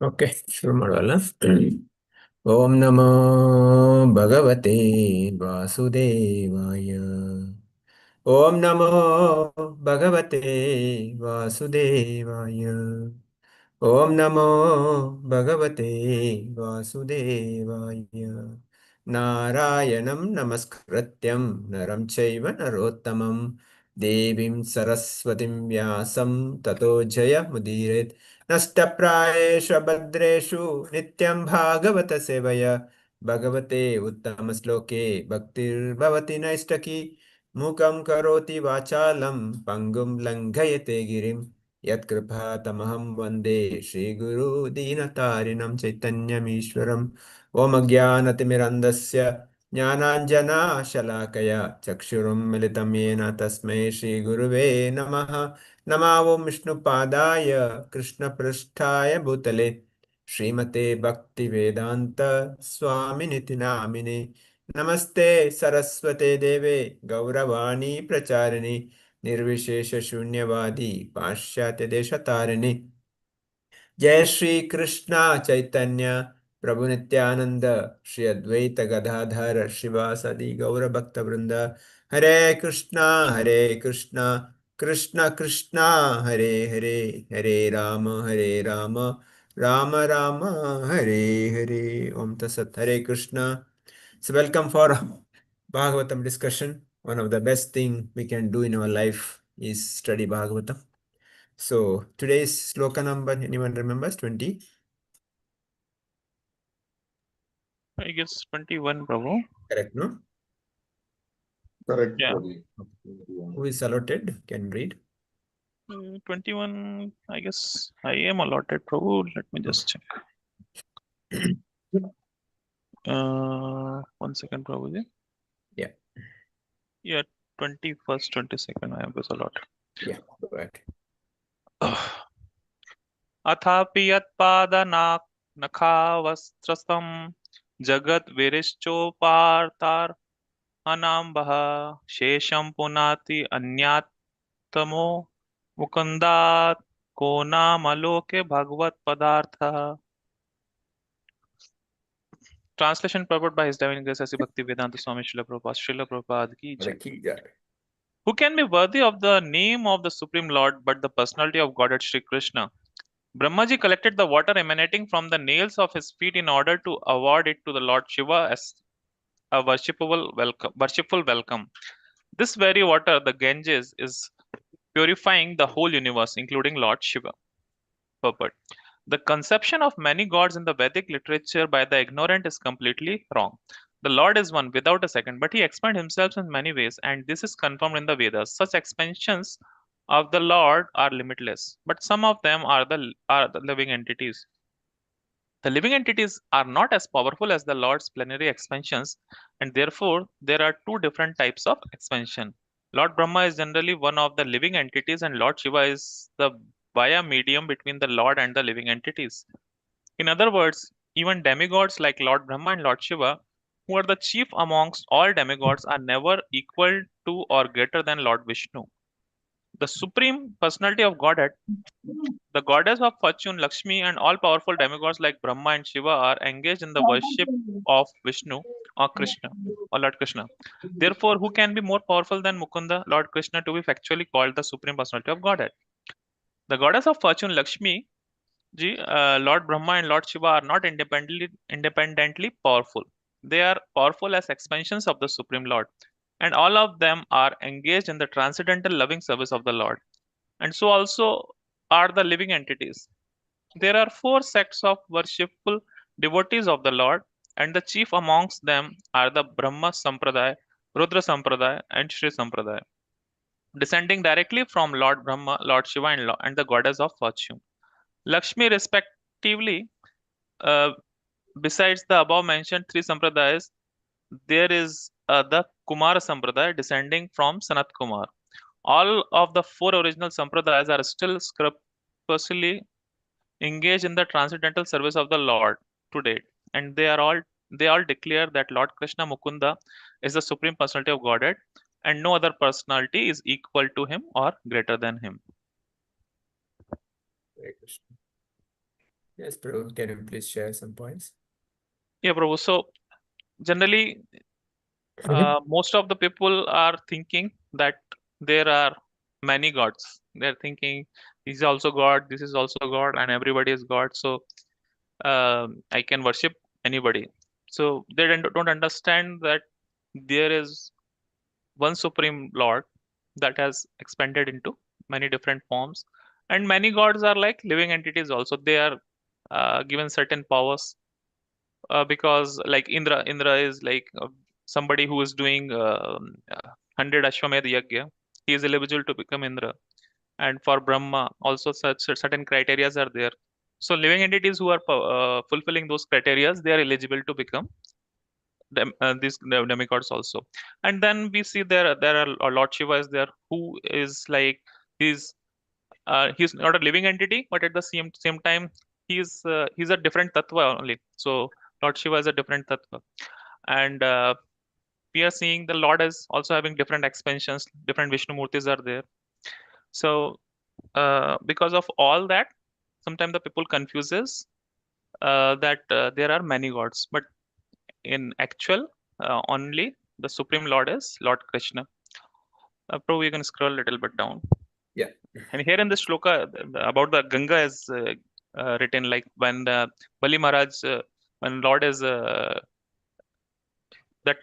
Okay, ಶುರು ಮಾಡುವಲ್ಲ. ಓಂ ನಮೋ ಭಗವತೆ ವಾಸುದೇವಾಯ. ಓಂ ನಮೋ ಭಗವತೆ ವಾಸುದೇವಾಯ. ಓಂ ನಮೋ ಭಗವತೆ ವಾಸುದೇವಾಯ. ನಾರಾಯಣಂ ನಮಸ್ಕೃತ್ಯಂ ನರಂ ಚೈವ ನರೋತ್ತಮಂ ದೇವಿಂ ಸರಸ್ವತಿಂ ವ್ಯಾಸಂ ತತೋ ಜಯಮುದೀರಯೇತ್. नष्टप्रायेषु भद्रेषु नित्यं भागवत सेवया भगवते उत्तमश्लोके भक्तिर्भवति नैष्टकी. मूकं करोति वाचालं पङ्गुं लङ्घयते गिरिं यत्कृपातमहं वन्दे श्रीगुरु दीनतारिणं चैतन्यमीश्वरम्. ॐ अज्ञानतिमिरन्धस्य ज्ञानाञ्जनाशलाकया चक्षुरुन्मिलितं येन तस्मै श्रीगुरुवे नमः. नमो विष्णुपादाय कृष्णपृष्ठाय भूतले श्रीमते भक्तिवेदान्त स्वामिनिति नामिने. नमस्ते सरस्वते देवे गौरवाणी प्रचारिणि निर्विशेषशून्यवादी पाश्चात्यदेशतारिणि. जय श्री कृष्ण चैतन्य प्रभु नित्यानंद श्री अद्वैत गदाधर शिवासदि गौर भक्त वृंद. हरे कृष्णा कृष्ण कृष्ण हरे हरे, हरे राम राम राम हरे हरे. ओम तत्सत. हरे Krishna. So welcome for Bhagavatam discussion. One of the best thing we can do in our life is study Bhagavatam. So today's sloka number, anyone remembers? 20? I guess 21, Prabhu. Correct, no? Correct. Yeah. Who is allotted can read. 21, I guess I am allotted, Prabhu. Let me just check. 1 second, Prabhu. Yeah. Yeah, 21st, 22nd, I was allotted. Yeah, go ahead. अथापि यत्पादनाखवस्त्रस्थं जगद्विरिश्चोपार्तार्हणाम्बः शेषं पुनाति अन्यात्तमो मुकुन्दात् को नामलोके भगवत्पदार्थः. Translation purport by His Divine Grace Asi Bhakti Vedanta Swami Srila Prabhupada ki jai. Who can be worthy of the name of the Supreme Lord but the personality of Godhead Shri Krishna? Brahmaji collected the water emanating from the nails of his feet in order to award it to the Lord Shiva as a worshipful welcome. This very water, the Ganges, is purifying the whole universe, including Lord Shiva. Purport. The conception of many gods in the Vedic literature by the ignorant is completely wrong. The Lord is one without a second, but he expands himself in many ways, and this is confirmed in the Vedas. Such expansions of the Lord are limitless, but some of them are the living entities. The living entities are not as powerful as the Lord's plenary expansions, and therefore there are two different types of expansion. Lord Brahma is generally one of the living entities, and Lord Shiva is the via medium between the Lord and the living entities. In other words, even demigods like Lord Brahma and Lord Shiva, who are the chief amongst all demigods, are never equal to or greater than Lord Vishnu. The supreme personality of Godhead, the goddess of fortune, Lakshmi, and all powerful demigods like Brahma and Shiva are engaged in the worship of Vishnu or Krishna or Lord Krishna. Therefore, who can be more powerful than Mukunda, Lord Krishna, to be factually called the supreme personality of Godhead? The goddess of fortune, Lakshmi, Lord Brahma and Lord Shiva are not independently powerful. They are powerful as expansions of the Supreme Lord, and all of them are engaged in the transcendental loving service of the Lord. And so also are the living entities. There are 4 sects of worshipful devotees of the Lord, and the chief amongst them are the Brahma Sampradaya, Rudra Sampradaya, and Shri Sampradaya, descending directly from Lord Brahma, Lord Shiva, and the goddess of fortune. Lakshmi, respectively, besides the above mentioned 3 sampradayas, there is the Kumara Sampradaya descending from Sanat Kumar. All of the 4 original sampradayas are still scrupulously engaged in the transcendental service of the Lord to date, and they all declare that Lord Krishna Mukunda is the supreme personality of Godhead, and no other personality is equal to him or greater than him. Yes, Prabhu, can you please share some points? Yeah, Prabhu. So generally, most of the people are thinking that there are many gods. They're thinking this is also God, this is also God, and everybody is God. So I can worship anybody. So they don't understand that there is one supreme Lord that has expanded into many different forms, and many gods are like living entities. Also, they are given certain powers because like Indra is like somebody who is doing 100 Ashwamedh Yagya. He is eligible to become Indra. And for Brahma, also such certain criterias are there. So living entities who are fulfilling those criterias, they are eligible to become these demigods also. And then we see there are Lord Shiva is there, who is like he's he's not a living entity, but at the same time he's a different tattva only. So Lord Shiva is a different tattva, and we are seeing the Lord is also having different expansions, different Vishnu Murtis are there. So because of all that, sometimes the people confuses that there are many gods, but in actual only the supreme Lord is Lord Krishna. Probably you can scroll a little bit down. Yeah. And here in this shloka about the Ganga is written like when Bali Maharaj, when Lord is that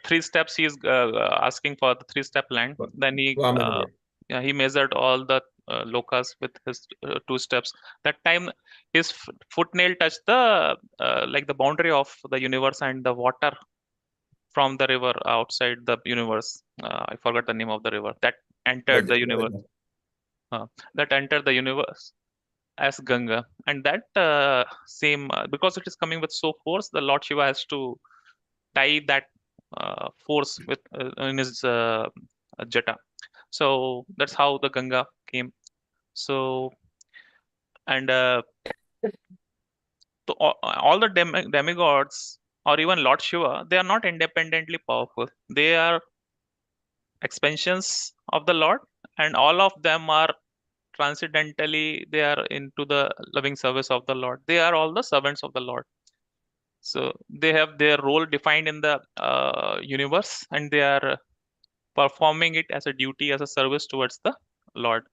3 steps he is asking for the 3-step land. Then Vamana. yeah, he measured all the lokas with his 2 steps. That time his foot nail touched the like the boundary of the universe, and the water from the river outside the universe. I forgot the name of the river that entered the universe. That entered the universe as Ganga, and that same because it is coming with so force, the Lord Shiva has to tie that force with in his jata. So that's how the Ganga came. So and so all the demigods or even Lord Shiva, they are not independently powerful. They are expansions of the Lord, and all of them are transcendentally they are into the loving service of the Lord. They are all the servants of the Lord. So they have their role defined in the universe, and they are performing it as a duty, as a service towards the Lord.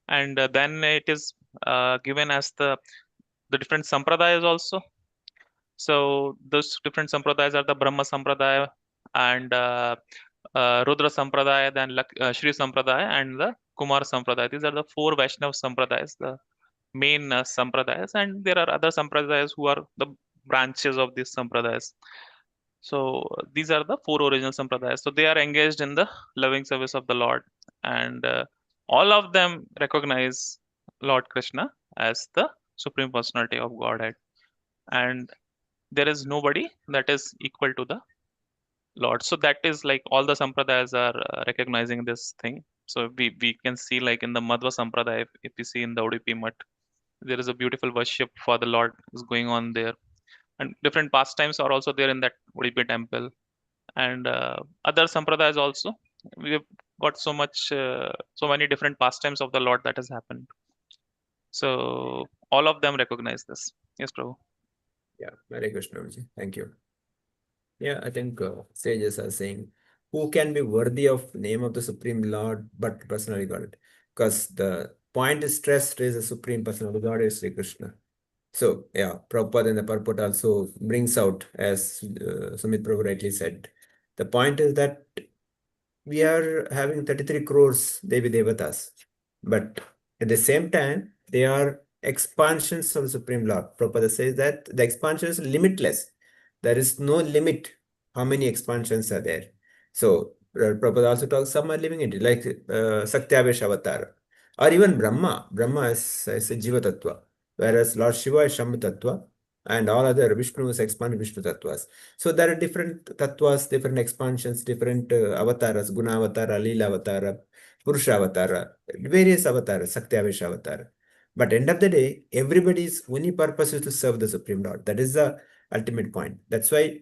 And then it is given as the different sampradayas also. So those different sampradayas are the Brahma Sampradaya and Rudra Sampradaya, then Shri Sampradaya and the Kumar Sampradaya. These are the 4 Vaishnava Sampradayas, the main sampradayas, and there are other sampradayas who are the branches of these sampradayas. So these are the 4 original sampradayas. So they are engaged in the loving service of the Lord, and all of them recognize Lord Krishna as the Supreme Personality of Godhead, and there is nobody that is equal to the Lord. So that is like all the sampradayas are recognizing this thing. So we can see like in the Madhva Sampradaya, if you see in the Udupi Mutt, there is a beautiful worship for the Lord is going on there, and different pastimes are also there in that Udupi temple, and other sampradayas also. We have got so many different pastimes of the Lord that has happened. So all of them recognize this. Yes, Prabhu. Yeah, Hare Krishna, Guruji. Thank you. Yeah, I think sages are saying, who can be worthy of name of the Supreme Lord but personally God? Because the point is stressed is the Supreme Personality God is Sri Krishna. So yeah, Prabhupada in the purport also brings out, as Sumit Prabhu rightly said, the point is that we are having 33 crores Devi Devatas, but at the same time, they are expansions of the Supreme Lord. Prabhupada says that the expansion is limitless. There is no limit how many expansions are there. So Prabhupada also talks some are living in it, like Saktyavesh Avatar, or even Brahma. Brahma is a Jiva Tattva, whereas Lord Shiva is Shambhu Tattva, and all other Vishnu is expanded Vishnu Tattvas. So there are different tattvas, different expansions, different avatars, Guna Avatara, Leela Avatara, Purusha Avatara, various avatars, Saktyavesh Avatara. But end of the day, everybody's only purpose is to serve the Supreme Lord. That is the ultimate point. That's why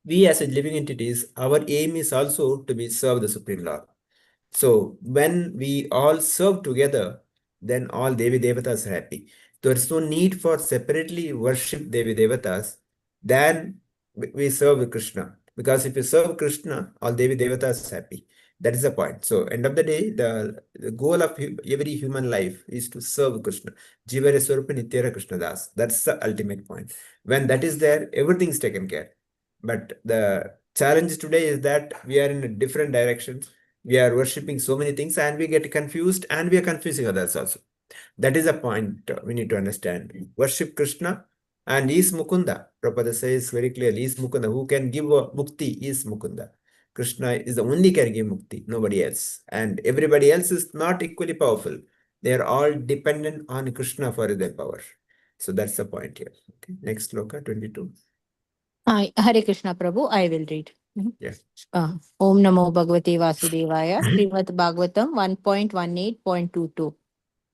we as a living entities, our aim is also to be serve the Supreme Lord. So when we all serve together, then all Devi Devatas are happy. There is no need for separately worship Devi Devatas. Then we serve Krishna. Because if you serve Krishna, all Devi Devatas is happy. That is the point. So, end of the day, the goal of every human life is to serve Krishna. Jivare Swarupa Nityara Krishna Das. That's the ultimate point. When that is there, everything is taken care. But the challenge today is that we are in a different direction. We are worshipping so many things and we get confused and we are confusing others also. That is a point we need to understand. Worship Krishna and is Mukunda. Prabhupada says very clearly, is Mukunda. Who can give mukti is Mukunda. Krishna is the only can give mukti, nobody else. And everybody else is not equally powerful. They are all dependent on Krishna for their power. So that's the point here. Okay. Next sloka, 22. Hare Krishna Prabhu, I will read. Yes. Om Namo Bhagavate Vasudevaya, Srimad Bhagavatam 1.18.22.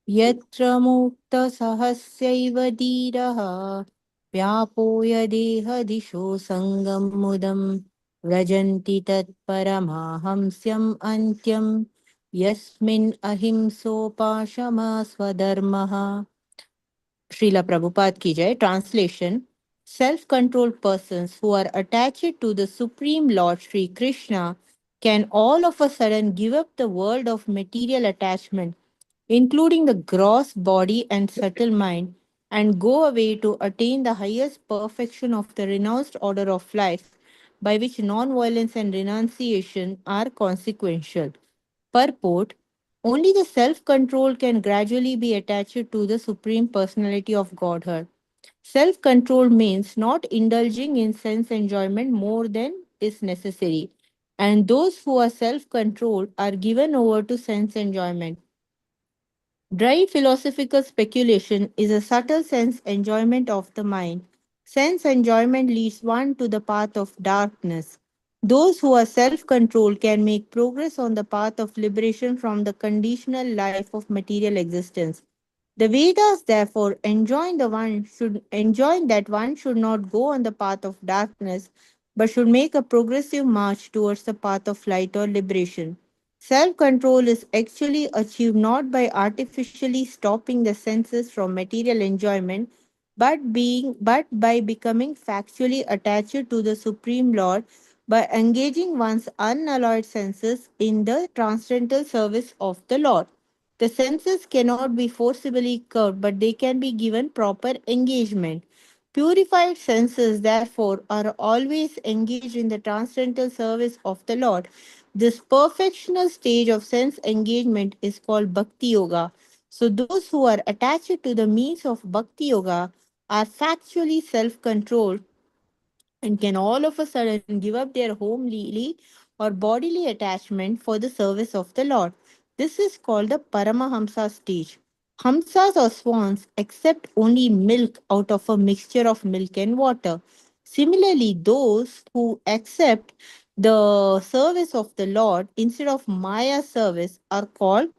Yatra Mukta Sahasyaiva Dhiraha Vyapoya Dehadisho Sangam Mudam Vrajanti Tat Paramahamsyam Antyam Yasmin Ahimso Pashama Swadharmaha. Srila Prabhupada ki jai. Translation: self-controlled persons who are attached to the Supreme Lord Sri Krishna can all of a sudden give up the world of material attachment, including the gross body and subtle mind, and go away to attain the highest perfection of the renounced order of life, by which non-violence and renunciation are consequential. Purport: only the self control can gradually be attached to the Supreme Personality of Godhead. Self control means not indulging in sense enjoyment more than is necessary, and those who are self controlled are given over to sense enjoyment. Dry philosophical speculation is a subtle sense enjoyment of the mind. Sense enjoyment leads one to the path of darkness. Those who are self controlled can make progress on the path of liberation from the conditional life of material existence. The Vedas therefore enjoin that one should not go on the path of darkness, but should make a progressive march towards the path of light or liberation. Self control is actually achieved not by artificially stopping the senses from material enjoyment, but by becoming factually attached to the Supreme Lord by engaging one's unalloyed senses in the transcendental service of the Lord. The senses cannot be forcibly curbed, but they can be given proper engagement. Purified senses, therefore, are always engaged in the transcendental service of the Lord. This perfectional stage of sense engagement is called Bhakti Yoga. So, those who are attached to the means of Bhakti Yoga are factually self controlled and can all of a sudden give up their homely or bodily attachment for the service of the Lord. This is called the Paramahamsa stage. Hamsas or swans accept only milk out of a mixture of milk and water. Similarly, those who accept the service of the Lord instead of Maya service are called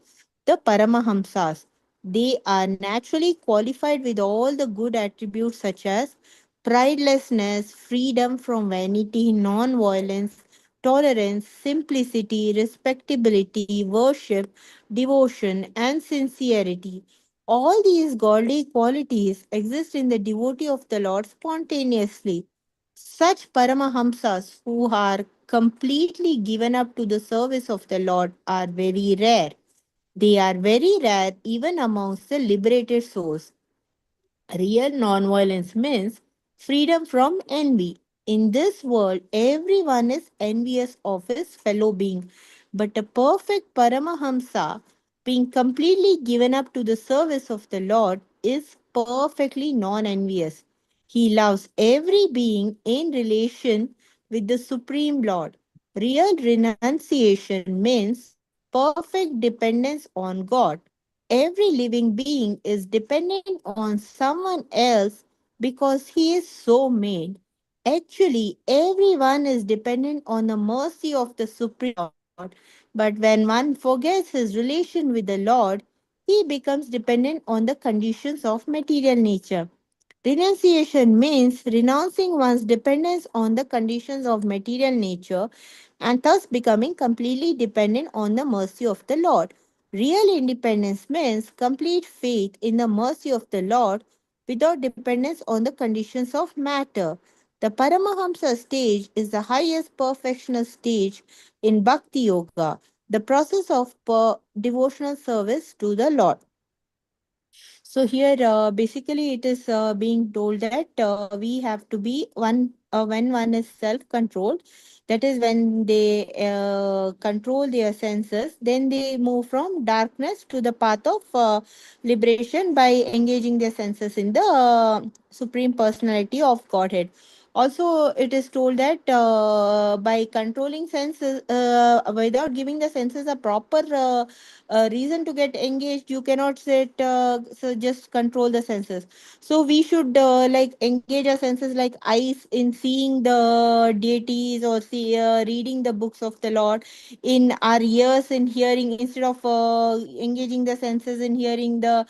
the Paramahamsas. They are naturally qualified with all the good attributes such as pridelessness, freedom from vanity, non violence, tolerance, simplicity, respectability, worship, devotion, and sincerity. All these godly qualities exist in the devotee of the Lord spontaneously. Such Paramahamsas who are completely given up to the service of the Lord are very rare. They are very rare even amongst the liberated souls. Real nonviolence means freedom from envy. In this world, everyone is envious of his fellow being, but a perfect Paramahamsa, being completely given up to the service of the Lord, is perfectly non envious. He loves every being in relation with the Supreme Lord. Real renunciation means perfect dependence on God. Every living being is dependent on someone else because he is so made. Actually, everyone is dependent on the mercy of the Supreme Lord. But when one forgets his relation with the Lord, he becomes dependent on the conditions of material nature. Renunciation means renouncing one's dependence on the conditions of material nature and thus becoming completely dependent on the mercy of the Lord. Real independence means complete faith in the mercy of the Lord without dependence on the conditions of matter. The Paramahamsa stage is the highest perfectional stage in Bhakti Yoga, the process of devotional service to the Lord. So here, basically, it is being told that we have to be one when one is self-controlled. That is when they control their senses. Then they move from darkness to the path of liberation by engaging their senses in the supreme personality of Godhead. Also, it is told that by controlling senses, without giving the senses a proper reason to get engaged, you cannot sit so just control the senses. So we should like engage our senses like eyes in seeing the deities, or see reading the books of the Lord, in our ears in hearing, instead of engaging the senses in hearing the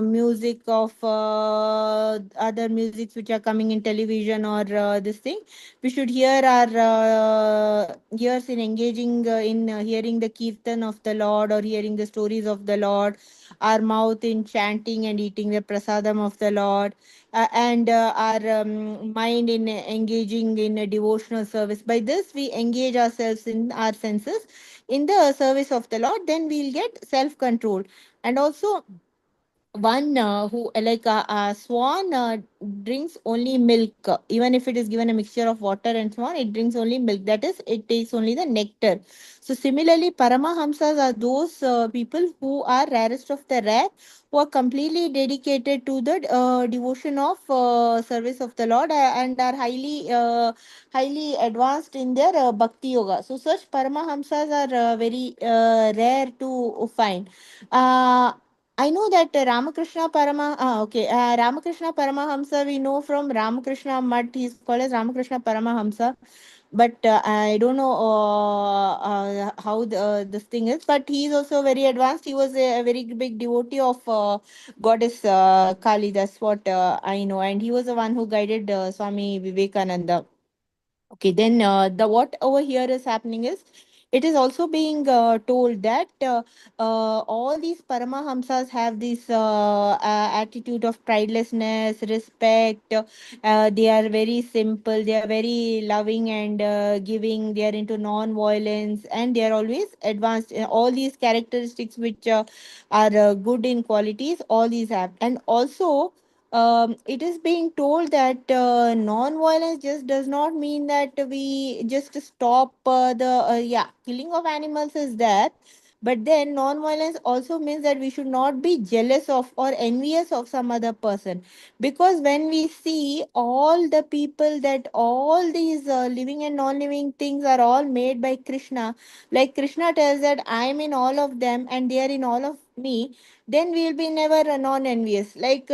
music of other musics which are coming in television, or this thing. We should hear our ears in engaging in hearing the kirtan of the Lord, or hearing the stories of the Lord, our mouth in chanting and eating the prasadam of the Lord, and our mind in engaging in a devotional service. By this, we engage ourselves in our senses in the service of the Lord, then we'll get self control. And also, one who like a swan drinks only milk, even if it is given a mixture of water and so on, it drinks only milk, that is, it takes only the nectar. So similarly, paramahamsas are those people who are rarest of the rare, who are completely dedicated to the devotion of service of the Lord, and are highly advanced in their bhakti yoga. So such paramahamsas are very rare to find. uh, I know that Ramakrishna Paramahamsa, we know from Ramakrishna Mutt, he's called as Ramakrishna Paramahamsa. But I don't know how this thing is. But he is also very advanced. He was a very big devotee of goddess Kali. That's what I know. And he was the one who guided Swami Vivekananda. Okay, then the what over here is happening is, it is also being told that all these Paramahamsas have this attitude of pridelessness, respect. They are very simple. They are very loving and giving. They are into non-violence, and they are always advanced. All these characteristics which are good in qualities, all these have. And also, it is being told that non-violence just does not mean that we just stop the killing of animals is there. But then non-violence also means that we should not be jealous of or envious of some other person, because when we see all the people, that all these living and non-living things are all made by Krishna, like Krishna tells that I am in all of them and they are in all of me, then we will be never non-envious. Like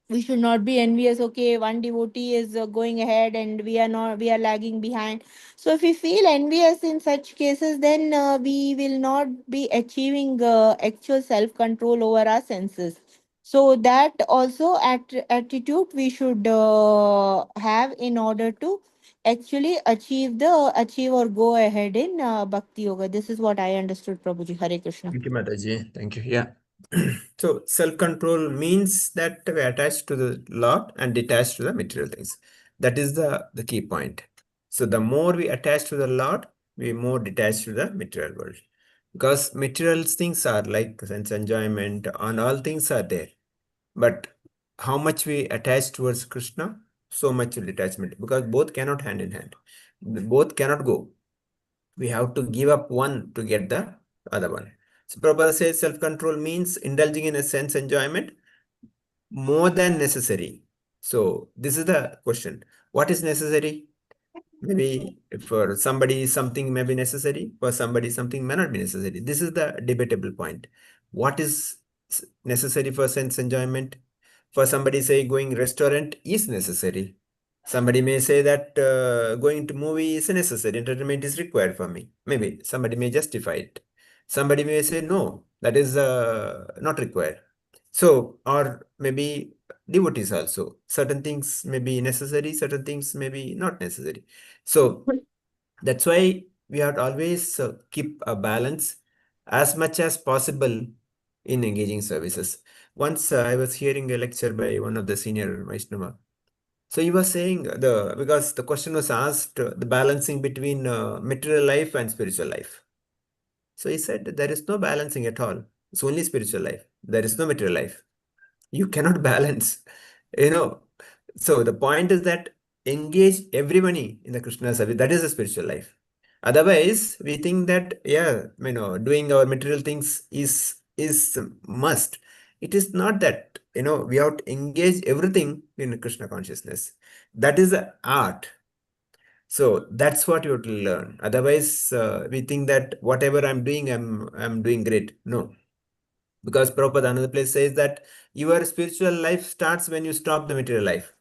we should not be envious. Okay, one devotee is going ahead and we are not, we are lagging behind. So if we feel envious in such cases, then we will not be achieving actual self control over our senses. So that also attitude we should have in order to actually achieve or go ahead in bhakti yoga. This is what I understood, Prabhuji. Hare Krishna. Thank you, Mataji. Thank you. Yeah. So self-control means that we attach to the Lord and detach to the material things. That is the key point. So the more we attach to the Lord, we more detached to the material world. Because material things are like sense enjoyment, and all things are there. But how much we attach towards Krishna, so much detachment. Because both cannot hand in hand. Both cannot go. We have to give up one to get the other one. So Prabhupada says self-control means indulging in a sense enjoyment more than necessary. So this is the question. What is necessary? Maybe for somebody something may be necessary, for somebody something may not be necessary. This is the debatable point. What is necessary for sense enjoyment? For somebody say going restaurant is necessary. Somebody may say that going to movie is necessary, entertainment is required for me. Maybe somebody may justify it. Somebody may say no, that is not required. So, or maybe devotees also. Certain things may be necessary, certain things may be not necessary. So that's why we have to always keep a balance as much as possible in engaging services. Once I was hearing a lecture by one of the senior Vaishnava. So he was saying because the question was asked, the balancing between material life and spiritual life. So he said there is no balancing at all. It's only spiritual life. There is no material life. You cannot balance, you know. So the point is that engage everybody in the Krishna service. That is a spiritual life. Otherwise, we think that doing our material things is must. It is not that. We have to engage everything in Krishna consciousness. That is the art. So that's what you have to learn. Otherwise, we think that whatever I'm doing, I'm doing great. No, because Prabhupada another place says that your spiritual life starts when you stop the material life.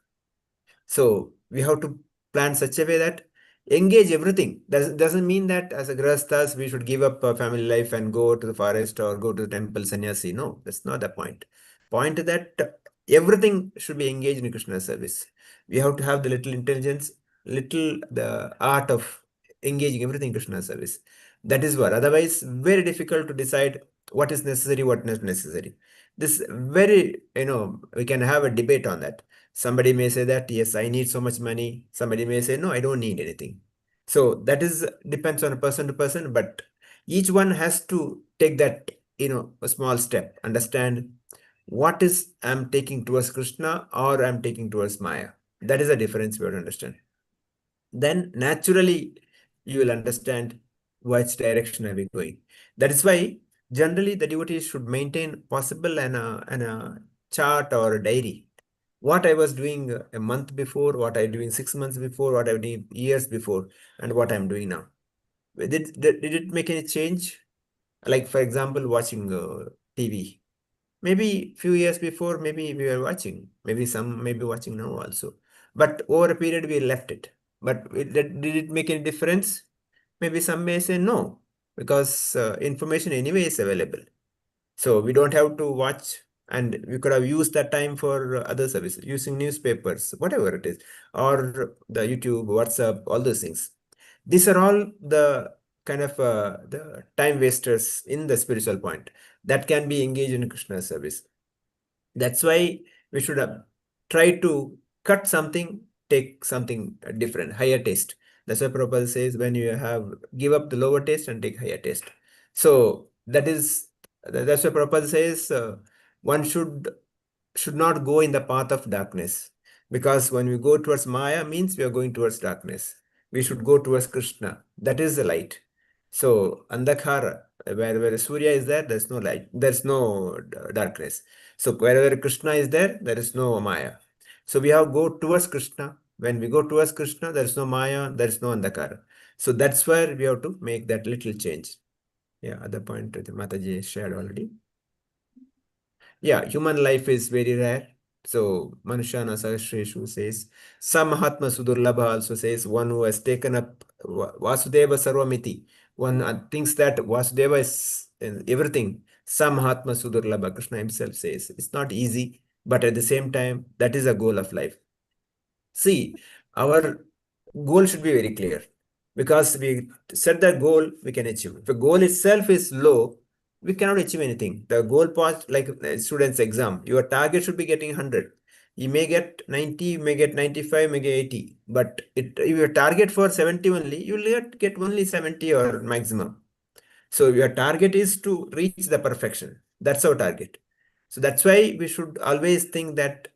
So we have to plan such a way that engage everything. Doesn't mean that as a grahasthas we should give up family life and go to the forest or go to the temple sannyasi. No, that's not the point. Point is that everything should be engaged in Krishna service. We have to have the little intelligence, little the art of engaging everything in Krishna service. That is what. Otherwise, very difficult to decide what is necessary, what is not necessary. This very, we can have a debate on that. Somebody may say that, yes, I need so much money. Somebody may say, no, I don't need anything. So that is depends on a person to person, but each one has to take that, a small step, understand what is I'm taking towards Krishna or I'm taking towards Maya. That is a difference we have to understand. Then naturally you will understand which direction are we going. That is why generally the devotees should maintain possible and a chart or a diary. What I was doing a month before, what I doing 6 months before, what I did years before, and what I'm doing now. Did it make any change? Like for example, watching TV. Maybe few years before, maybe we were watching. Maybe some may be watching now also. But over a period, we left it. But did it make any difference? Maybe some may say no, because information anyway is available. So we don't have to watch, and we could have used that time for other services, using newspapers, whatever it is, or the YouTube, WhatsApp, all those things. These are all the kind of the time wasters in the spiritual point that can be engaged in Krishna service. That's why we should try to cut something, take something different, higher taste. That's why Prabhupada says when you give up the lower taste and take higher taste. So that's why Prabhupada says one should not go in the path of darkness, because when we go towards Maya means we are going towards darkness. We should go towards Krishna. That is the light. So Andhakara, where Surya is there, there's no light, there's no darkness. So wherever Krishna is there, there is no Maya. So we have go towards Krishna. When we go towards Krishna, there is no Maya, there is no Andhakara. So that's where we have to make that little change. Yeah, other point that Mataji shared already. Yeah, human life is very rare. So Manushana Sahasreshu says, some Mahatma Sudurlabha also says, one who has taken up Vasudeva Sarvamiti. One thinks that Vasudeva is everything. Some Mahatma Sudurlabha, Krishna himself says, it's not easy, but at the same time, that is a goal of life. See, our goal should be very clear, because we set that goal, we can achieve. If the goal itself is low, we cannot achieve anything. The goal part, like student's exam, your target should be getting 100. You may get 90, you may get 95, may get 80. But if your target for 70 only, you will get only 70 or maximum. So your target is to reach the perfection. That's our target. So that's why we should always think that,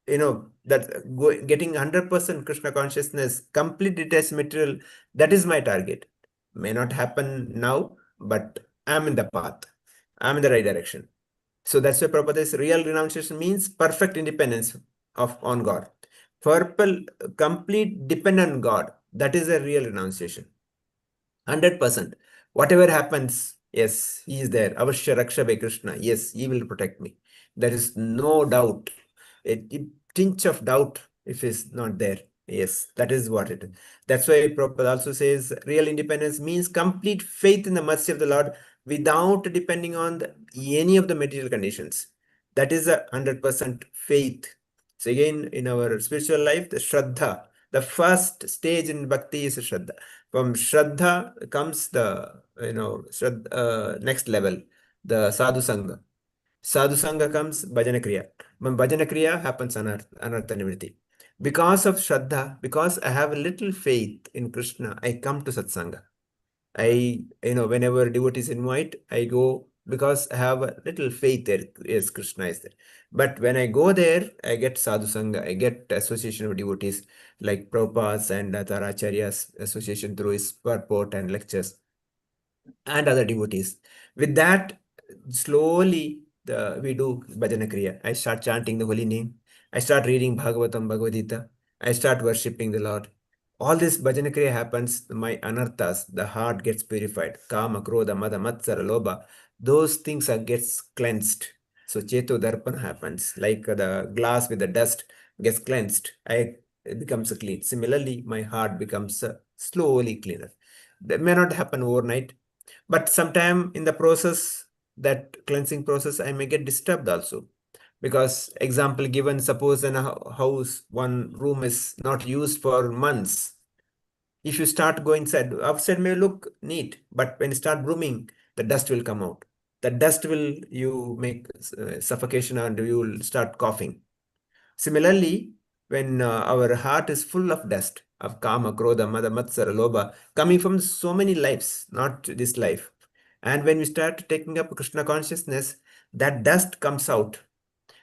getting 100% Krishna consciousness, complete detached material, that is my target. May not happen now, but I'm in the path. I'm in the right direction. So that's why Prabhupada says real renunciation means perfect independence on God. Purple, complete dependent on God. That is a real renunciation. 100%. Whatever happens, yes, he is there. Avashya Raksha by Krishna. Yes, he will protect me. There is no doubt. A tinge of doubt if it's not there. Yes, that is what it is. That's why Prabhupada also says real independence means complete faith in the mercy of the Lord without depending on any of the material conditions. That is a 100% faith. So again, in our spiritual life, the Shraddha, the first stage in Bhakti is Shraddha. From Shraddha comes the, next level, the Sadhu Sangha. Sadhu Sangha comes Bhajana Kriya. When Bhajana Kriya happens Anartha Nivritti. Because of Shraddha, because I have a little faith in Krishna, I come to Satsanga. Whenever devotees invite, I go because I have a little faith there. Yes, Krishna is there. But when I go there, I get sadhu sangha, I get association of devotees like Prabhupada's and other acharyas association through his purport and lectures and other devotees. With that, slowly we do bhajana kriya. I start chanting the holy name. I start reading Bhagavatam, Bhagavad Gita. I start worshipping the Lord. All this bhajana kriya happens, my anarthas, the heart gets purified. Kama, Krodha, Mada, Matsara, Lobha, those things gets cleansed. So Cheto Darpana happens, like the glass with the dust gets cleansed. It becomes clean. Similarly, my heart becomes slowly cleaner. That may not happen overnight, but sometime in the process, that cleansing process, I may get disturbed also. Because example given, suppose in a house, one room is not used for months. If you start going outside may look neat, but when you start brooming, the dust will come out. The dust will you make suffocation and you will start coughing. Similarly, when our heart is full of dust of kama, krodha, mada, matsara, lobha, coming from so many lives, not this life. And when we start taking up Krishna consciousness, that dust comes out.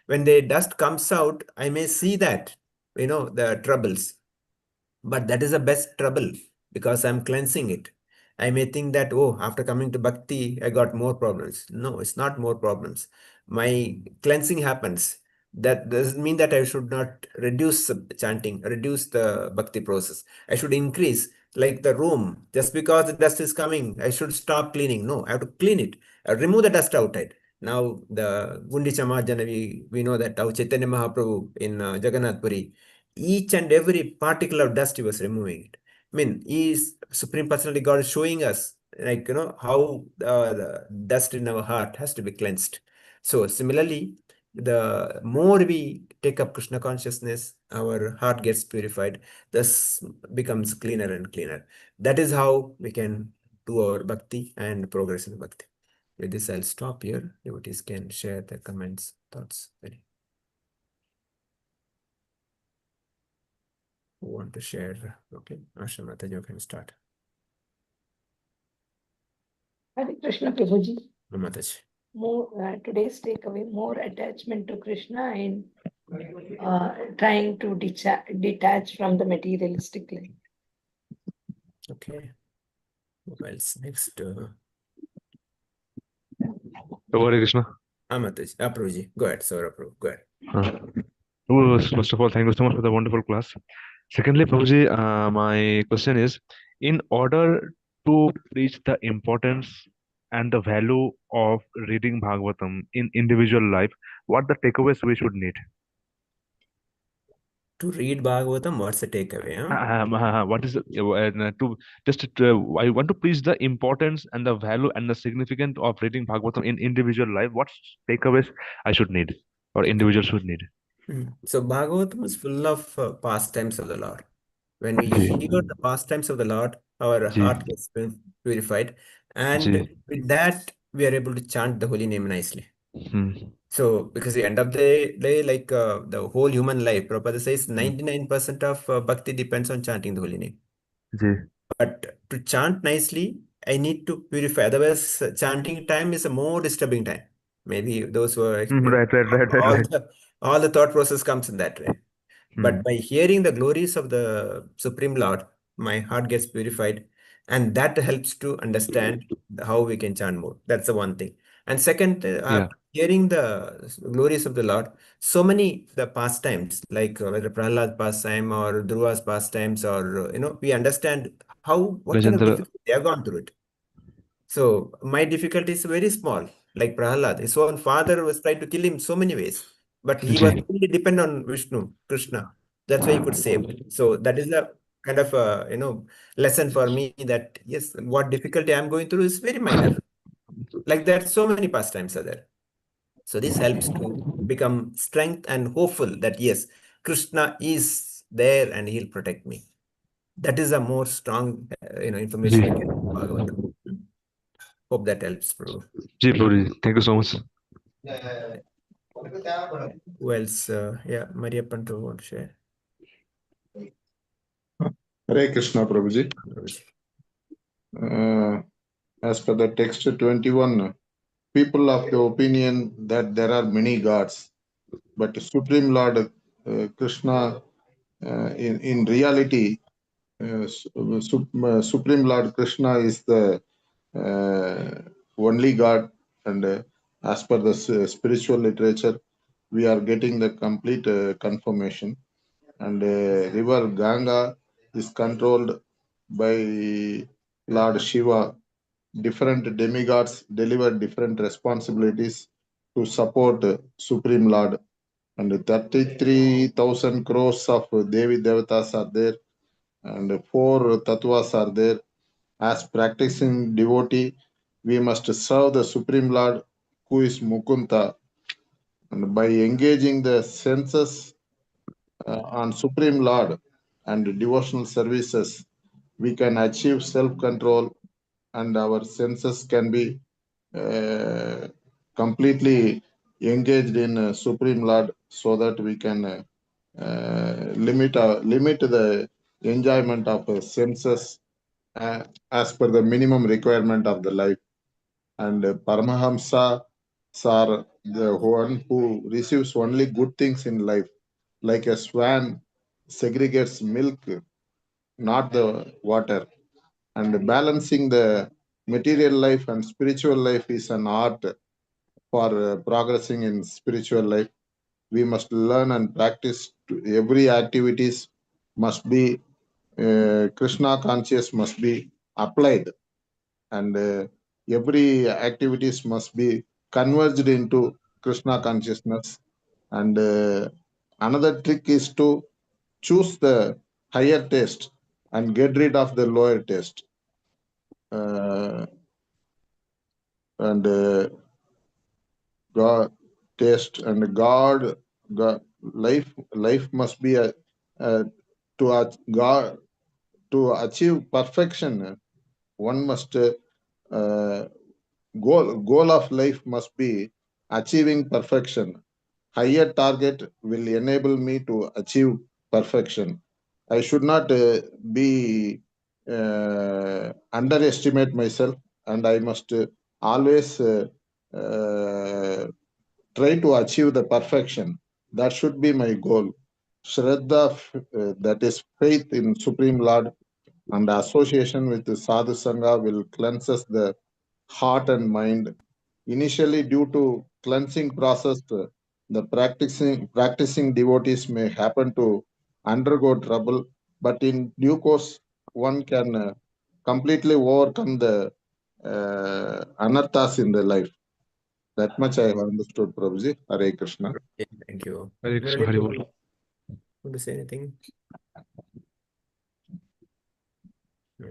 When the dust comes out, I may see that, the troubles. But that is the best trouble because I'm cleansing it. I may think that, oh, after coming to bhakti, I got more problems. No, it's not more problems. My cleansing happens. That doesn't mean that I should not reduce chanting, reduce the bhakti process. I should increase, like the room. Just because the dust is coming, I should stop cleaning. No, I have to clean it. Remove the dust outside. Now, the Gundicha Mahajana, we know that our Chaitanya Mahaprabhu in Jagannath Puri, each and every particle of dust he was removing it. I mean, Supreme Personality God is showing us, like, how the dust in our heart has to be cleansed. So similarly, the more we take up Krishna consciousness, our heart gets purified, thus becomes cleaner and cleaner. That is how we can do our bhakti and progress in bhakti. With this, I'll stop here. Devotees can share their comments, thoughts. Who want to share? Okay, Asha Mata, you can start. Hare Krishna Prabhuji. Mataji. Today's takeaway, more attachment to Krishna and trying to detach from the materialistic life. Okay. Who else? Next. Hare Krishna. Mataji. Prabhuji. Go ahead, Saurabh Prabhu. Go ahead. First of all, thank you so much for the wonderful class. Secondly, Prabhuji, my question is, in order to preach the importance and the value of reading Bhagavatam in individual life, what the takeaways we should need? To read Bhagavatam, what's the takeaway? Huh? What is I want to preach the importance and the value and the significance of reading Bhagavatam in individual life. What takeaways I should need or individual should need? So Bhagavatam is full of pastimes of the Lord. When we Ji. hear the pastimes of the Lord, our Ji. heart gets purified. And Ji. with that, we are able to chant the holy name nicely. Hmm. So, because the end of the day, like the whole human life, Prabhupada says 99% of bhakti depends on chanting the holy name. Ji. But to chant nicely, I need to purify. Otherwise, chanting time is a more disturbing time. Maybe those who are Right. all the thought process comes in that way. But by hearing the glories of the Supreme Lord, my heart gets purified, and that helps to understand how we can chant more. That's the one thing. And second, Yeah. hearing the glories of the Lord, so many the pastimes, like whether Prahlad's pastime or Dhruva's pastimes, or we understand what kind of Gajendra. difficulty they have gone through it. So my difficulty is very small. Like Prahlad, his own father was trying to kill him so many ways, but he was Ji. fully dependent on Vishnu, Krishna. That's why he could save. So that is a kind of lesson for me that yes, what difficulty I'm going through is very minor. Like that, so many pastimes are there. So this helps to become strength and hopeful that yes, Krishna is there and he'll protect me. That is a more strong, information we get from Bhagavatam. Hope that helps, bro. Ji, Prabhuji. Thank you so much. Who else? Yeah, Maria Panto want to share. Hare Krishna, Prabhuji. As per the text 21, people of the opinion that there are many gods, but Supreme Lord Krishna, in reality, Supreme Lord Krishna is the only God, and as per the spiritual literature, we are getting the complete confirmation. And river Ganga is controlled by Lord Shiva. Different demigods deliver different responsibilities to support Supreme Lord. And 33,000 crores of Devi Devatas are there, and 4 tattvas are there. As practicing devotee, we must serve the Supreme Lord, who is Mukunta. And by engaging the senses on Supreme Lord and devotional services, we can achieve self-control, and our senses can be completely engaged in Supreme Lord, so that we can limit the enjoyment of senses as per the minimum requirement of the life. And Paramahamsa are the one who receives only good things in life, like a swan segregates milk, not the water. And balancing the material life and spiritual life is an art for progressing in spiritual life. We must learn and practice. Every activities must be Krishna conscious, must be applied, and every activities must be converged into Krishna consciousness. And another trick is to choose the higher taste and get rid of the lower taste. And God taste and God life must be God to achieve perfection. One must goal of life must be achieving perfection. Higher target will enable me to achieve perfection. I should not be underestimate myself, and I must always try to achieve the perfection. That should be my goal. Shraddha, that is faith in Supreme Lord, and association with the Sadhu Sangha will cleanse us the heart and mind. Initially, due to cleansing process, the practicing devotees may happen to undergo trouble, but in due course, one can completely overcome the anarthas in the life. That much I have understood, Prabhuji. Hare Krishna. Okay, thank you. Hare Krishna, Murali, Hare Prabhu, Bol. want to say anything? No.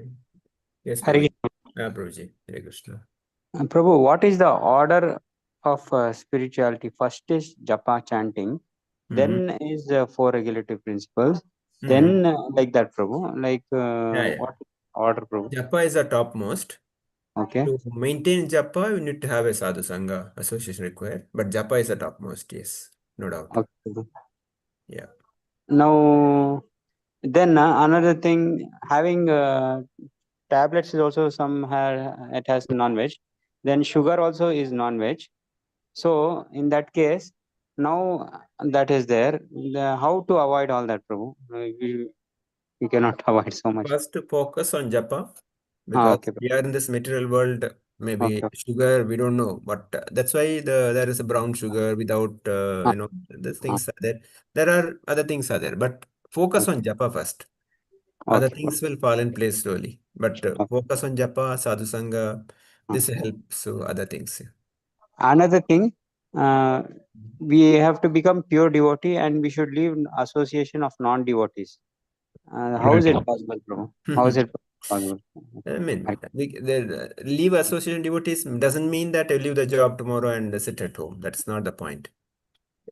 Yes, Hare Prabhuji. Prabhuji. Hare Krishna. Prabhu, what is the order of spirituality? First is japa chanting, then is 4 regulative principles, then like that, Prabhu. Like Yeah. what order, Prabhu? Japa is the topmost. Okay. To maintain japa, you need to have a sadhu sangha association required. But japa is the topmost, yes, no doubt. Okay, Prabhu. Yeah. Now, then another thing, having tablets is also it has non-veg. Then sugar also is non-veg. So in that case, now that is there. How to avoid all that, Prabhu? We cannot avoid so much. First, focus on japa, because Okay, we are in this material world. Maybe okay, sugar, we don't know, but that's why there is a brown sugar without uh, these things are there. There are other things are there, but focus on japa first. Other okay, things will fall in place slowly. But okay, focus on japa, sadhu sangha. This okay. helps so other things. Another thing, we have to become pure devotee, and we should leave association of non-devotees. How is it possible, Prabhu? How is it possible? I mean, leave association devotees doesn't mean that I leave the job tomorrow and sit at home. That's not the point.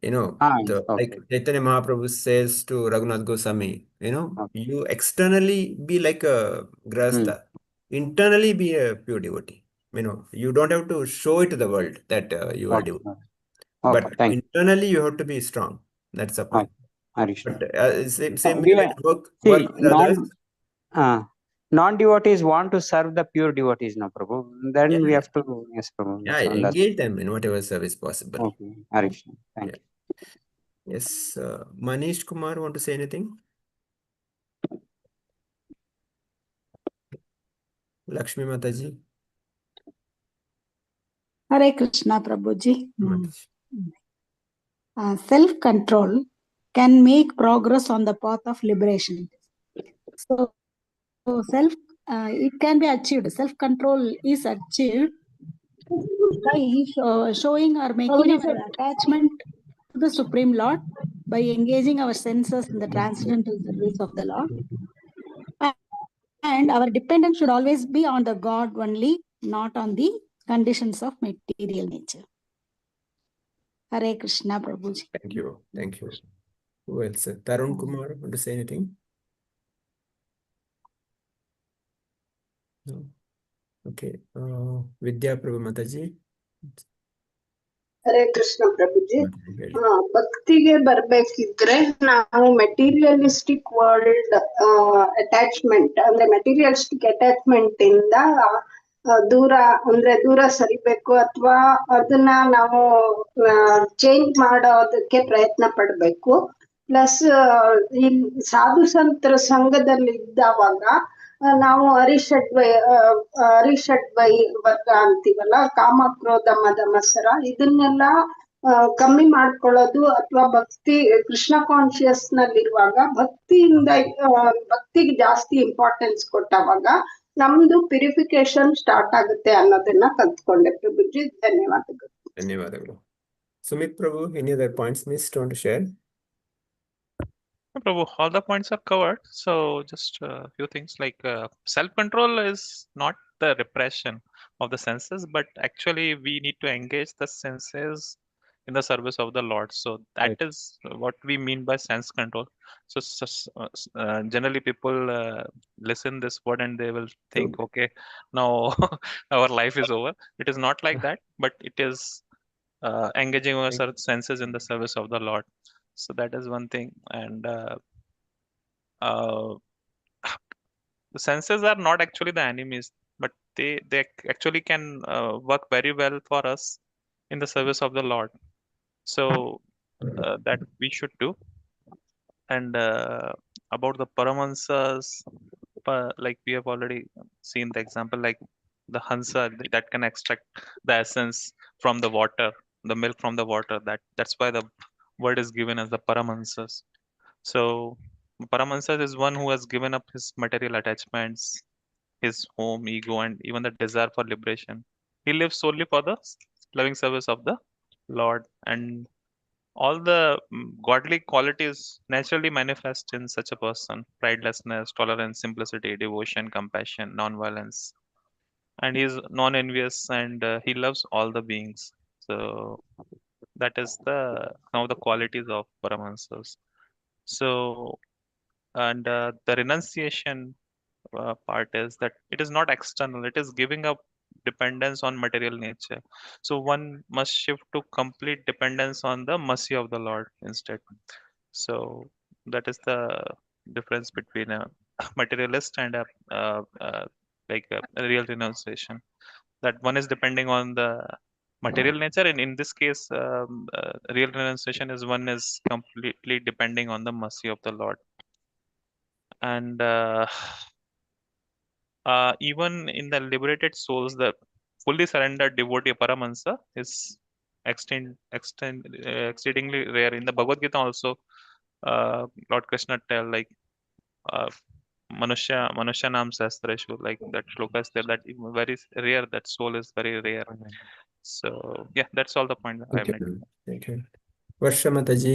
Like Chaitanya Mahaprabhu says to Raghunath Goswami, you externally be like a grahastha, internally be a pure devotee. You don't have to show it to the world that you are devotee. But internally you have to be strong. That's the point. But same way when you work with others. Non-devotees want to serve the pure devotees, no, Prabhu. Then we have to, yes, Prabhu. Yeah, engage them in whatever service possible. Okay, Harishna, thank you. Yes, Manish Kumar, want to say anything? Lakshmi Mataji. Hare Krishna, Prabhuji. Self-control can make progress on the path of liberation. So it can be achieved. Self-control is achieved by showing or making our attachment to the Supreme Lord, by engaging our senses in the transcendental service of the Lord. And our dependence should always be on the God only, not on the conditions of material nature. Hare Krishna, Prabhuji. Thank you. Thank you. Who else? Tarun Kumar, want to say anything? No. Okay. Vidya Prabhu Mataji. Hare Krishna ಪ್ರಭುಜಿ. ಭಕ್ತಿಗೆ ಬರ್ಬೇಕಿದ್ರೆ ನಾವು materialistic world attachment ಅಂದ್ರೆ materialistic attachment ಇಂದ ದೂರ ಸರಿಬೇಕು, ಅಥವಾ ಅದನ್ನ ನಾವು change ಮಾಡೋದಕ್ಕೆ ಪ್ರಯತ್ನ ಪಡ್ಬೇಕು. ಪ್ಲಸ್ ಈ ಸಾಧು ಸಂತರ ಸಂಘದಲ್ಲಿ ಇದ್ದಾವಾಗ ನಾವು ಅರಿಷಡ್ವೈ ವರ್ಗ ಅಂತೀವಲ್ಲ, ಕಾಮ ಕ್ರೋಧ ಮದ ಮತ್ಸರ, ಇದನ್ನೆಲ್ಲ ಕಮ್ಮಿ ಮಾಡ್ಕೊಳ್ಳೋದು, ಅಥವಾ ಭಕ್ತಿ ಕೃಷ್ಣ ಕಾನ್ಶಿಯಸ್ ನಲ್ಲಿರುವಾಗ ಭಕ್ತಿಗೆ ಜಾಸ್ತಿ ಇಂಪಾರ್ಟೆನ್ಸ್ ಕೊಟ್ಟವಾಗ ನಮ್ದು ಪ್ಯೂರಿಫಿಕೇಶನ್ ಸ್ಟಾರ್ಟ್ ಆಗುತ್ತೆ ಅನ್ನೋದನ್ನ ಕಲ್ತ್ಕೊಂಡೆ ಪ್ರಭುಜಿ. ಧನ್ಯವಾದಗಳು. ಧನ್ಯವಾದಗಳು. Sumit Prabhu, any other points missed want to share? Prabhu, all the points are covered. So just a few things like self-control is not the repression of the senses, but actually we need to engage the senses in the service of the Lord. So that is what we mean by sense control. So generally people listen this word and they will think, okay, now our life is over. It is not like that, but it is engaging our senses in the service of the Lord. So that is one thing. And the senses are not actually the enemies, but they actually can work very well for us in the service of the Lord. So that we should do. And about the paramahansas, like we have already seen the example, like the hansa that can extract the essence from the water, the milk from the water. That's why the word is given as the paramahansas. So paramahansas is one who has given up his material attachments, his home, ego, and even the desire for liberation. He lives solely for the loving service of the Lord, and all the godly qualities naturally manifest in such a person: pridelessness, tolerance, simplicity, devotion, compassion, non-violence. And he is non-envious, and he loves all the beings. So that is some of the qualities of paramahansas. So, and the renunciation part is that it is not external, it is giving up dependence on material nature. So one must shift to complete dependence on the mercy of the Lord instead. So that is the difference between a materialist and a real renunciation. That one is depending on the material nature, and in this case real renunciation is one is completely depending on the mercy of the Lord. And even in the liberated souls, the fully surrendered devotee paramahansa is exceedingly rare. In the Bhagavad Gita also, Lord Krishna tell like Manusya Nam Sastreshu, like that shloka is there, that very rare, that soul is very rare. So yeah, that's all the point that I made. Thank you. Varsha Mataji.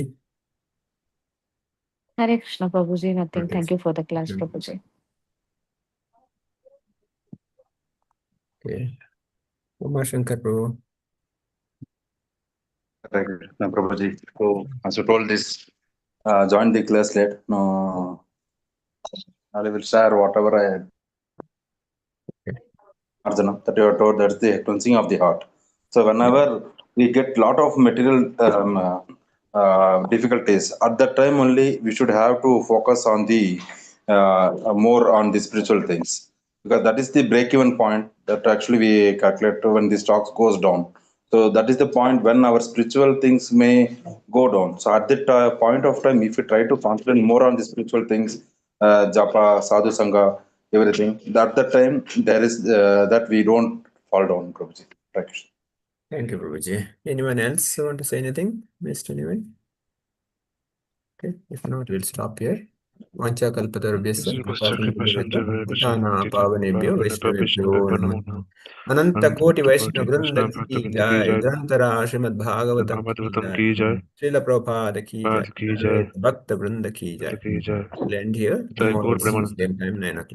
Hare Krishna, Prabhuji. Nothing. Thank you for the class, Prabhuji. Okay. Uma Shankar Prabhu. Prabhuji. So, as you told this, join the class late. No, I will share whatever I Arjuna, that you have told, that's the cleansing of the heart. So whenever we get lot of material difficulties, at that time only we should have to focus on the more on the spiritual things, because that is the break-even point that actually we calculate when the stocks goes down. So that is the point when our spiritual things may go down. So at that point of time, if we try to concentrate more on the spiritual things, japa, sadhu sangha, everything, at that time there is that we don't fall down, Prabhuji. Right. Thank you, Prabhuji. Anyone else want to say anything? Missed anyone? Okay, if not, we'll stop here. Vancha kalpatarubhyasya kripasindhubhyasya patana pavanebhyo vaishnavebhyo namaha. Ananta koti Vaishnava Vrinda ki jai, Grantara Srimad Bhagavatam ki Bhagavatam jai, ki jai, Srila Prabhupada ki jai, Bhagavad ki jai, Samveta Bhakta Vrinda ki jai. ki jai. We'll end here. Jai Tomorrow Gaur we'll see you Premanand. same time, 9 o'clock.